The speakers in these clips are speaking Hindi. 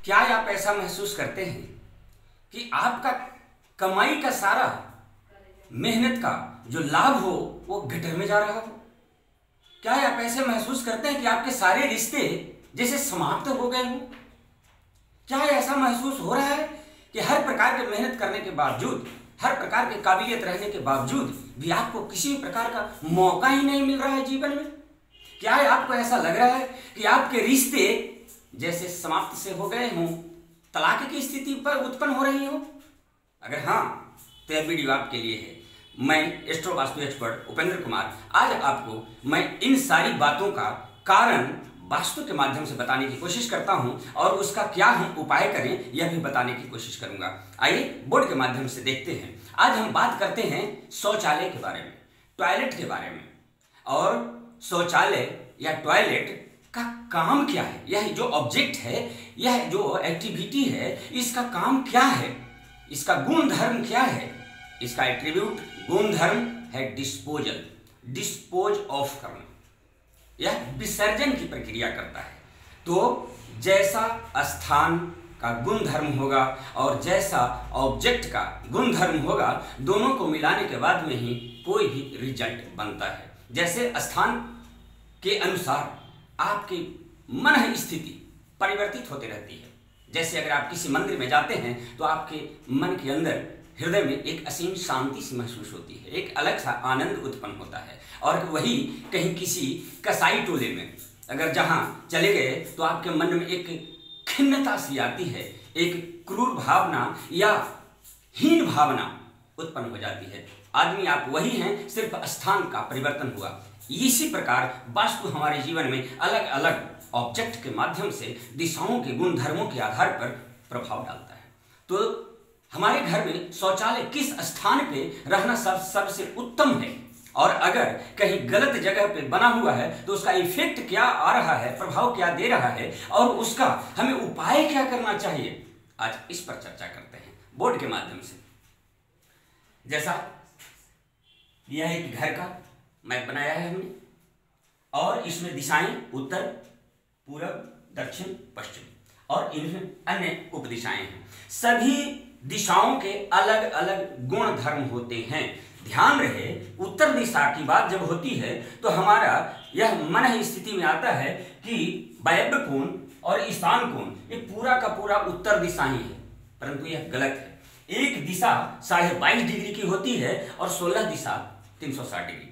क्या आप ऐसा महसूस करते हैं कि आपका कमाई का सारा मेहनत का जो लाभ हो वो गटर में जा रहा हो? क्या आप ऐसे महसूस करते हैं कि आपके सारे रिश्ते जैसे समाप्त हो गए हों? क्या ऐसा महसूस हो रहा है कि हर प्रकार की मेहनत करने के बावजूद, हर प्रकार की काबिलियत रहने के बावजूद भी आपको किसी प्रकार का मौका ही नहीं मिल रहा है जीवन में? क्या आपको ऐसा लग रहा है कि आपके रिश्ते जैसे समाप्त से हो गए हों, तलाक की स्थिति पर उत्पन्न हो रही हो? अगर हाँ, तो यह वीडियो आपके लिए है। मैं एस्ट्रो वास्तु एक्सपर्ट उपेंद्र कुमार आज आपको मैं इन सारी बातों का कारण वास्तु के माध्यम से बताने की कोशिश करता हूं और उसका क्या हम उपाय करें यह भी बताने की कोशिश करूंगा। आइए बोर्ड के माध्यम से देखते हैं। आज हम बात करते हैं शौचालय के बारे में, टॉयलेट के बारे में। और शौचालय या टॉयलेट का काम क्या है, यह जो ऑब्जेक्ट है, यह जो एक्टिविटी है, इसका काम क्या है, इसका गुण धर्म क्या है। इसका एट्रीब्यूट गुण धर्म है डिस्पोजल, डिस्पोज ऑफ करना, यह विसर्जन की प्रक्रिया करता है। तो जैसा स्थान का गुण धर्म होगा और जैसा ऑब्जेक्ट का गुण धर्म होगा, दोनों को मिलाने के बाद में ही कोई भी रिजल्ट बनता है। जैसे स्थान के अनुसार आपकी मन स्थिति परिवर्तित होती रहती है। जैसे अगर आप किसी मंदिर में जाते हैं तो आपके मन के अंदर, हृदय में एक असीम शांति सी महसूस होती है, एक अलग सा आनंद उत्पन्न होता है। और वही कहीं किसी कसाई टोले में अगर जहाँ चले गए तो आपके मन में एक खिन्नता सी आती है, एक क्रूर भावना या हीन भावना उत्पन्न हो जाती है। आदमी आप वही हैं, सिर्फ स्थान का परिवर्तन हुआ। इसी प्रकार वास्तु हमारे जीवन में अलग अलग ऑब्जेक्ट के माध्यम से दिशाओं के गुण धर्मों के आधार पर प्रभाव डालता है। तो हमारे घर में शौचालय किस स्थान पे रहना सबसे उत्तम है, और अगर कहीं गलत जगह पे बना हुआ है तो उसका इफेक्ट क्या आ रहा है, प्रभाव क्या दे रहा है और उसका हमें उपाय क्या करना चाहिए, आज इस पर चर्चा करते हैं बोर्ड के माध्यम से। जैसा यह एक घर का मैप बनाया है हमने, और इसमें दिशाएं उत्तर, पूरब, दक्षिण, पश्चिम और इनमें अन्य उप दिशाएं हैं। सभी दिशाओं के अलग अलग गुण धर्म होते हैं। ध्यान रहे, उत्तर दिशा की बात जब होती है तो हमारा यह मन स्थिति में आता है कि वायव्य कोण और ईशान कोण ये पूरा का पूरा उत्तर दिशा ही है, परंतु यह गलत है। एक दिशा 22.5 डिग्री की होती है और 16 दिशा 360 डिग्री की।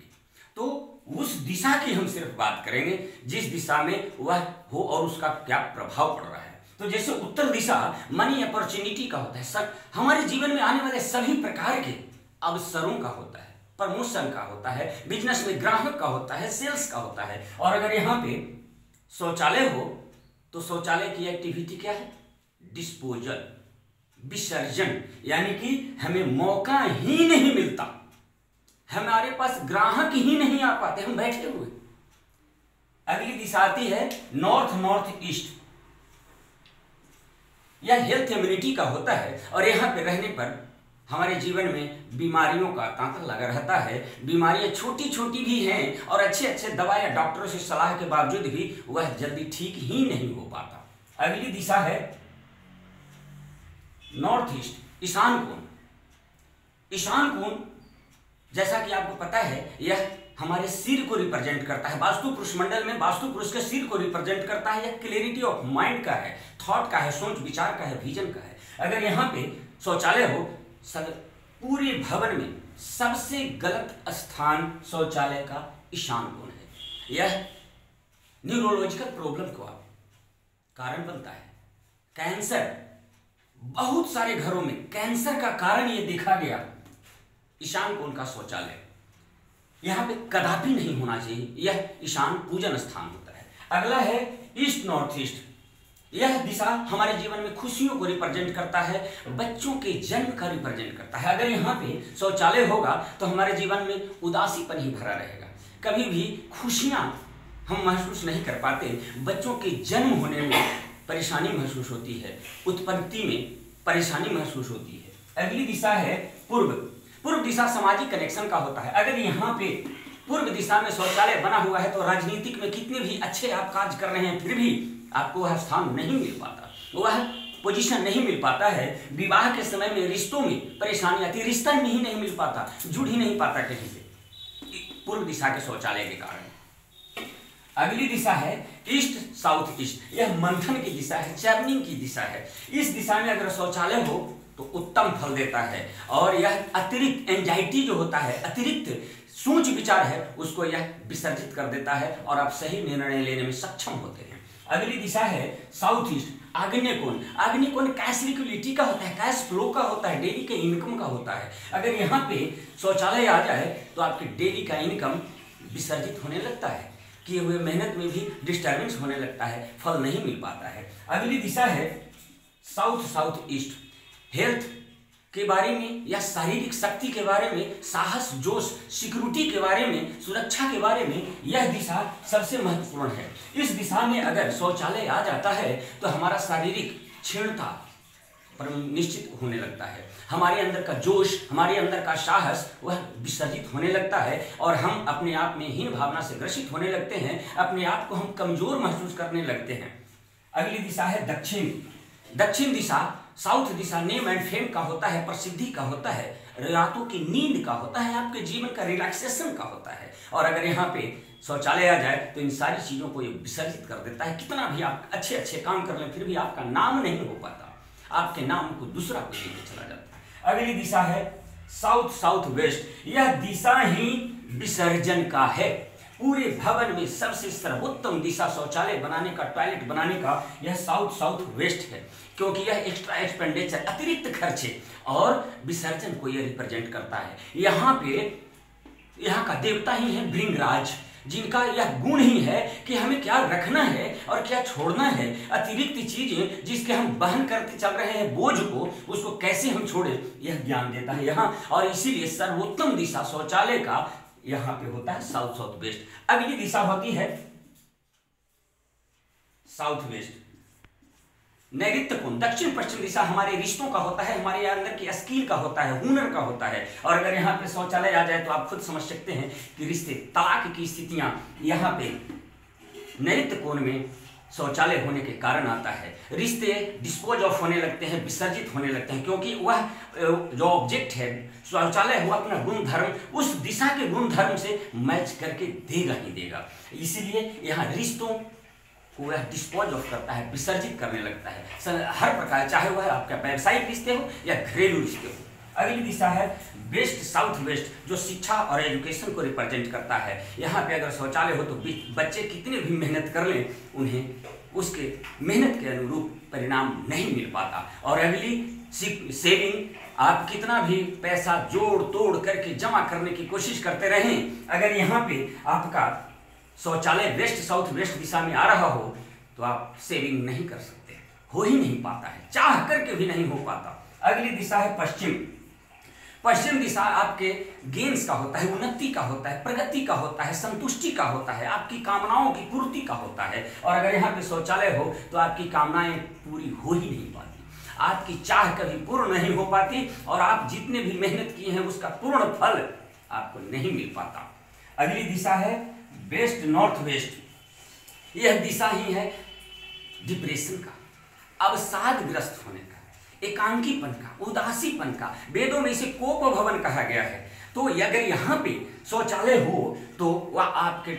तो उस दिशा की हम सिर्फ बात करेंगे जिस दिशा में वह हो और उसका क्या प्रभाव पड़ रहा है। तो जैसे उत्तर दिशा मनी अपॉर्चुनिटी का होता है, हमारे जीवन में आने वाले सभी प्रकार के अवसरों का होता है, प्रमोशन का होता है, बिजनेस में ग्राहक का होता है, सेल्स का होता है। और अगर यहाँ पे शौचालय हो तो शौचालय की एक्टिविटी क्या है, डिस्पोजल, विसर्जन, यानी कि हमें मौका ही नहीं मिलता, हमारे पास ग्राहक ही नहीं आ पाते, हम बैठे हुए। अगली दिशा आती है नॉर्थ नॉर्थ ईस्ट, यह हेल्थ इम्यूनिटी का होता है और यहाँ पे रहने पर हमारे जीवन में बीमारियों का तांता लगा रहता है। बीमारियां छोटी छोटी भी हैं और अच्छे अच्छे दवाइयां डॉक्टरों से सलाह के बावजूद भी वह जल्दी ठीक ही नहीं हो पाता। अगली दिशा है नॉर्थ ईस्ट, ईशान कोण। ईशान कोण जैसा कि आपको पता है यह हमारे सिर को रिप्रेजेंट करता है। वास्तु पुरुष मंडल में वास्तु पुरुष के सिर को रिप्रेजेंट करता है। यह क्लैरिटी ऑफ माइंड का है, थॉट का है, सोच विचार का है, विजन का है। अगर यहाँ पे शौचालय हो, पूरे भवन में सबसे गलत स्थान शौचालय का ईशान कोण है। यह न्यूरोलॉजिकल प्रॉब्लम का कारण बनता है। कैंसर, बहुत सारे घरों में कैंसर का कारण यह देखा गया, ईशान कोण का शौचालय यहाँ पे कदापि नहीं होना चाहिए। यह ईशान पूजन स्थान होता है। अगला है ईस्ट नॉर्थ ईस्ट, यह दिशा हमारे जीवन में खुशियों को रिप्रेजेंट करता है, बच्चों के जन्म का रिप्रेजेंट करता है। अगर यहाँ पे शौचालय होगा तो हमारे जीवन में उदासीपन ही भरा रहेगा, कभी भी खुशियाँ हम महसूस नहीं कर पाते। बच्चों के जन्म होने में परेशानी महसूस होती है, उत्पत्ति में परेशानी महसूस होती है। अगली दिशा है पूर्व। पूर्व दिशा सामाजिक कनेक्शन का होता है। अगर यहाँ पे पूर्व दिशा में शौचालय बना हुआ है तो राजनीतिक में कितने भी अच्छे आप कार्य कर रहे हैं फिर भी आपको वह स्थान नहीं मिल पाता। वह पोजीशन नहीं मिल पाता है। विवाह के समय में रिश्तों में परेशानी आती है, रिश्ता ही नहीं मिल पाता, जुड़ ही नहीं पाता कहीं से, पूर्व दिशा के शौचालय के कारण। अगली दिशा है ईस्ट साउथ ईस्ट। यह मंथन की दिशा है, चर्निंग की दिशा है। इस दिशा में अगर शौचालय हो तो उत्तम फल देता है, और यह अतिरिक्त एंजाइटी जो होता है, अतिरिक्त सोच विचार है, उसको यह विसर्जित कर देता है और आप सही निर्णय लेने में सक्षम होते हैं। अगली दिशा है साउथ ईस्ट, आग्नेय कोण। आग्नेय कोण कैश लिक्विडिटी का होता है, कैश फ्लो का होता है, डेली के इनकम का होता है। अगर यहाँ पे शौचालय आ जाए तो आपके डेली का इनकम विसर्जित होने लगता है, किए हुए मेहनत में भी डिस्टर्बेंस होने लगता है, फल नहीं मिल पाता है। अगली दिशा है साउथ साउथ ईस्ट, हेल्थ के बारे में या शारीरिक शक्ति के बारे में, साहस जोश सिक्योरिटी के बारे में, सुरक्षा के बारे में यह दिशा सबसे महत्वपूर्ण है। इस दिशा में अगर शौचालय आ जाता है तो हमारा शारीरिक क्षीणता निश्चित होने लगता है, हमारे अंदर का जोश, हमारे अंदर का साहस वह विसर्जित होने लगता है और हम अपने आप में हीन भावना से ग्रसित होने लगते हैं, अपने आप को हम कमजोर महसूस करने लगते हैं। अगली दिशा है दक्षिण। दक्षिण दिशा साउथ दिशा नेम एंड फेम का होता है, प्रसिद्धि का होता है, रातों की नींद का होता है, आपके जीवन का रिलैक्सेशन का होता है। और अगर यहाँ पे शौचालय आ जाए तो इन सारी चीजों को ये विसर्जित कर देता है। कितना भी आप अच्छे अच्छे काम कर लें फिर भी आपका नाम नहीं हो पाता, आपके नाम को दूसरा कोई लेके चला जाता है। अगली दिशा है साउथ साउथ वेस्ट। यह दिशा ही विसर्जन का है। पूरे भवन में सबसे सर्वोत्तम दिशा शौचालय बनाने का, टॉयलेट बनाने का यह साउथ साउथ वेस्ट है, क्योंकि यह एक्स्ट्रा एक्सपेंडिचर, अतिरिक्त खर्चे और विसर्जन को यह रिप्रेजेंट करता है। यहाँ पे यहाँ का देवता ही है भृंगराज, जिनका यह गुण ही है कि हमें क्या रखना है और क्या छोड़ना है। अतिरिक्त चीजें जिसके हम वहन करते चल रहे हैं बोझ को, उसको कैसे हम छोड़े, यह ज्ञान देता है यहाँ। और इसीलिए सर्वोत्तम दिशा शौचालय का यहाँ पे होता है साउथ साउथ वेस्ट। अगली दिशा होती है साउथ वेस्ट। नैऋत्य कोण, दक्षिण पश्चिम दिशा हमारे रिश्तों का होता है, हमारे अंदर की स्किल का होता है, हुनर का होता है। और अगर यहाँ पे शौचालय आ जाए तो आप खुद समझ सकते हैं कि रिश्ते, तलाक की स्थितियां यहाँ पे नैऋत्य कोण में शौचालय होने के कारण आता है। रिश्ते डिस्पोज ऑफ होने लगते हैं, विसर्जित होने लगते हैं, क्योंकि वह जो ऑब्जेक्ट है शौचालय हुआ अपना गुण धर्म उस दिशा के गुण धर्म से मैच करके देगा ही देगा। इसीलिए यहाँ रिश्तों को वह डिस्पोज ऑफ करता है, विसर्जित करने लगता है हर प्रकार, चाहे वह आपका व्यावसायिक रिश्ते हो या घरेलू रिश्ते हो। अगली दिशा है वेस्ट साउथ वेस्ट, जो शिक्षा और एजुकेशन को रिप्रेजेंट करता है। यहाँ पे अगर शौचालय हो तो बच्चे कितने भी मेहनत कर लें, उन्हें उसके मेहनत के अनुरूप परिणाम नहीं मिल पाता। और अगली सेविंग, आप कितना भी पैसा जोड़ तोड़ करके जमा करने की कोशिश करते रहें, अगर यहाँ पे आपका शौचालय वेस्ट साउथ वेस्ट दिशा में आ रहा हो तो आप सेविंग नहीं कर सकते, हो ही नहीं पाता है, चाह करके भी नहीं हो पाता। अगली दिशा है पश्चिम। पश्चिम दिशा आपके गेन्स का होता है, उन्नति का होता है, प्रगति का होता है, संतुष्टि का होता है, आपकी कामनाओं की पूर्ति का होता है। और अगर यहाँ पे शौचालय हो तो आपकी कामनाएं पूरी हो ही नहीं पाती, आपकी चाह कभी पूर्ण नहीं हो पाती और आप जितने भी मेहनत किए हैं उसका पूर्ण फल आपको नहीं मिल पाता। अगली दिशा है वेस्ट नॉर्थ वेस्ट। यह दिशा ही है डिप्रेशन का, अवसादग्रस्त होने का, एकांकीपन का, उदासीपन का। वेदों में इसे कोप भवन कहा गया है। तो अगर यहाँ पे शौचालय हो तो वह आपके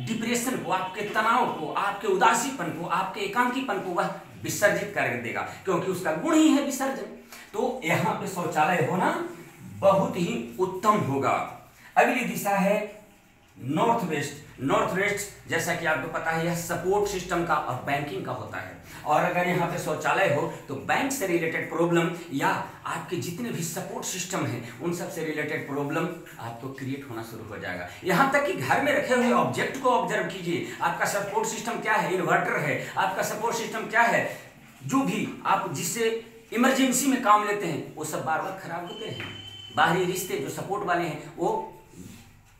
डिप्रेशन को, आपके तनाव को, आपके उदासीपन को, आपके एकांकीपन को वह विसर्जित कर देगा, क्योंकि उसका गुण ही है विसर्जन। तो यहाँ पे शौचालय होना बहुत ही उत्तम होगा। अगली दिशा है नॉर्थ वेस्ट। नॉर्थ वेस्ट जैसा कि आपको पता है यह सपोर्ट सिस्टम का और बैंकिंग का होता है। और अगर यहाँ पे शौचालय हो तो बैंक से रिलेटेड प्रॉब्लम या आपके जितने भी सपोर्ट सिस्टम हैं उन सब से रिलेटेड प्रॉब्लम आपको क्रिएट होना शुरू हो जाएगा। यहाँ तक कि घर में रखे हुए ऑब्जेक्ट को ऑब्जर्व कीजिए, आपका सपोर्ट सिस्टम क्या है, इन्वर्टर है, आपका सपोर्ट सिस्टम क्या है, जो भी आप जिससे इमरजेंसी में काम लेते हैं वो सब बार बार खराब होते हैं। बाहरी रिश्ते जो सपोर्ट वाले हैं वो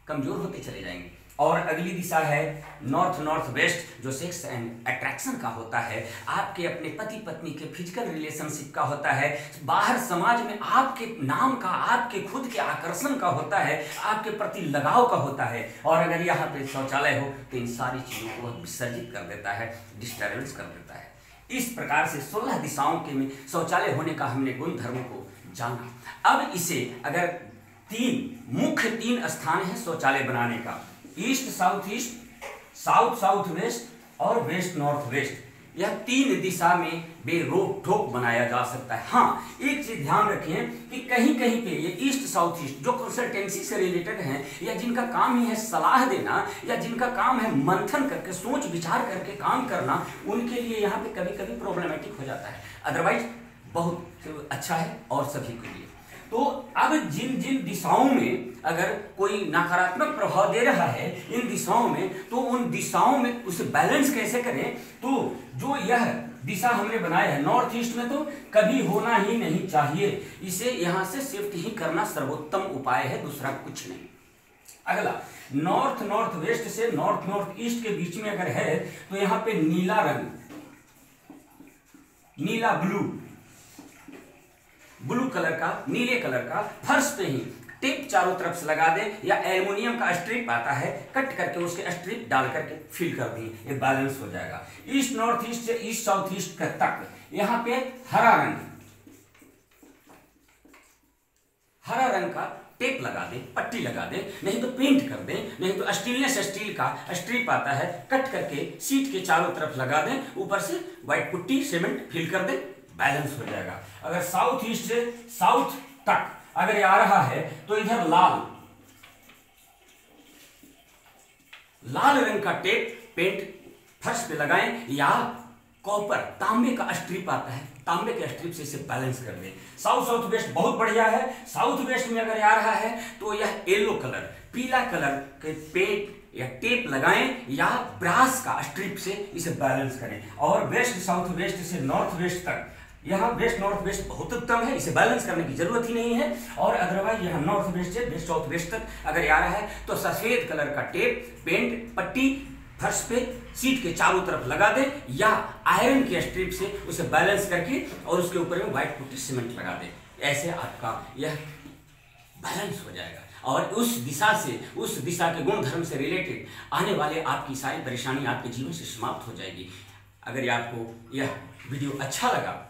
कमजोर होते चले जाएंगे। और अगली दिशा है नॉर्थ नॉर्थ वेस्ट, जो सेक्स एंड अट्रैक्शन का होता है, आपके अपने पति पत्नी के फिजिकल रिलेशनशिप का होता है, बाहर समाज में आपके नाम का, आपके खुद के आकर्षण का होता है, आपके प्रति लगाव का होता है। और अगर यहाँ पे शौचालय हो तो इन सारी चीज़ों को विसर्जित कर देता है, डिस्टर्बेंस कर देता है। इस प्रकार से 16 दिशाओं के में शौचालय होने का हमने गुण धर्म को जाना। अब इसे अगर मुख्य तीन स्थान है शौचालय बनाने का, east south east, south south west और वेस्ट नॉर्थ वेस्ट, यह 3 दिशा में बेरोक ठोक बनाया जा सकता है। हाँ, एक चीज ध्यान रखें कि कहीं कहीं पे ये ईस्ट साउथ ईस्ट जो कंसल्टेंसी से रिलेटेड हैं या जिनका काम ही है सलाह देना या जिनका काम है मंथन करके सोच विचार करके काम करना, उनके लिए यहाँ पे कभी कभी प्रॉब्लमेटिक हो जाता है। अदरवाइज बहुत अच्छा है और सभी के लिए। तो अब जिन जिन दिशाओं में अगर कोई नकारात्मक प्रभाव दे रहा है इन दिशाओं में, तो उन दिशाओं में उसे बैलेंस कैसे करें। तो जो यह दिशा हमने बनाया है नॉर्थ ईस्ट में, तो कभी होना ही नहीं चाहिए, इसे यहां से शिफ्ट ही करना सर्वोत्तम उपाय है, दूसरा कुछ नहीं। अगला, नॉर्थ नॉर्थ वेस्ट से नॉर्थ नॉर्थ ईस्ट के बीच में अगर है तो यहां पे नीला रंग, नीला ब्लू कलर का, नीले कलर का फर्श पे ही टेप चारों तरफ से लगा दें या एल्युमिनियम का स्ट्रिप आता है कट करके उसके स्ट्रिप डाल करके फिल कर दिए, ये बैलेंस हो जाएगा। ईस्ट नॉर्थ ईस्ट से ईस्ट साउथ ईस्ट तक यहां पे हरा रंग का टेप लगा दें, पट्टी लगा दें, नहीं तो पेंट कर दें, नहीं तो स्टेनलेस स्टील का स्ट्रिप आता है कट करके सीट के चारों तरफ लगा दें, ऊपर से व्हाइट पुट्टी सीमेंट फिल कर दें, बैलेंस हो जाएगा। अगर साउथ ईस्ट से साउथ तक अगर आ रहा है तो इधर लाल रंग का टेप पेंट फर्श पे लगाएं या कॉपर तांबे का स्ट्रिप आता है, तांबे के स्ट्रिप से इसे बैलेंस कर दें। साउथ साउथ वेस्ट बहुत बढ़िया है। साउथ वेस्ट में अगर आ रहा है तो यह येलो कलर, पीला कलर के पेंट या टेप लगाएं या ब्रास का स्ट्रिप से इसे बैलेंस करें। और वेस्ट साउथ वेस्ट से नॉर्थ वेस्ट तक, यहाँ वेस्ट नॉर्थ वेस्ट बहुत उत्तम है, इसे बैलेंस करने की जरूरत ही नहीं है। और अदरवाइज यहाँ नॉर्थ वेस्ट से वेस्ट साउथ वेस्ट तक अगर आ रहा है तो सफेद कलर का टेप पेंट पट्टी फर्श पे सीट के चारों तरफ लगा दें या आयरन के स्ट्रिप से उसे बैलेंस करके और उसके ऊपर में व्हाइट पुट्टी सीमेंट लगा दें। ऐसे आपका यह बैलेंस हो जाएगा और उस दिशा के गुण धर्म से रिलेटेड आने वाले आपकी सारी परेशानी आपके जीवन से समाप्त हो जाएगी। अगर आपको यह वीडियो अच्छा लगा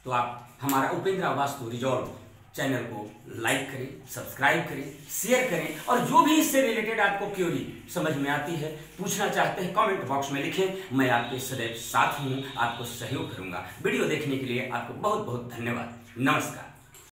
तो आप हमारा उपेंद्र वास्तु रिजॉल्व चैनल को लाइक करें, सब्सक्राइब करें, शेयर करें और जो भी इससे रिलेटेड आपको क्वेरी समझ में आती है, पूछना चाहते हैं, कमेंट बॉक्स में लिखें। मैं आपके सदैव साथ हूँ, आपको सहयोग करूँगा। वीडियो देखने के लिए आपको बहुत बहुत धन्यवाद। नमस्कार।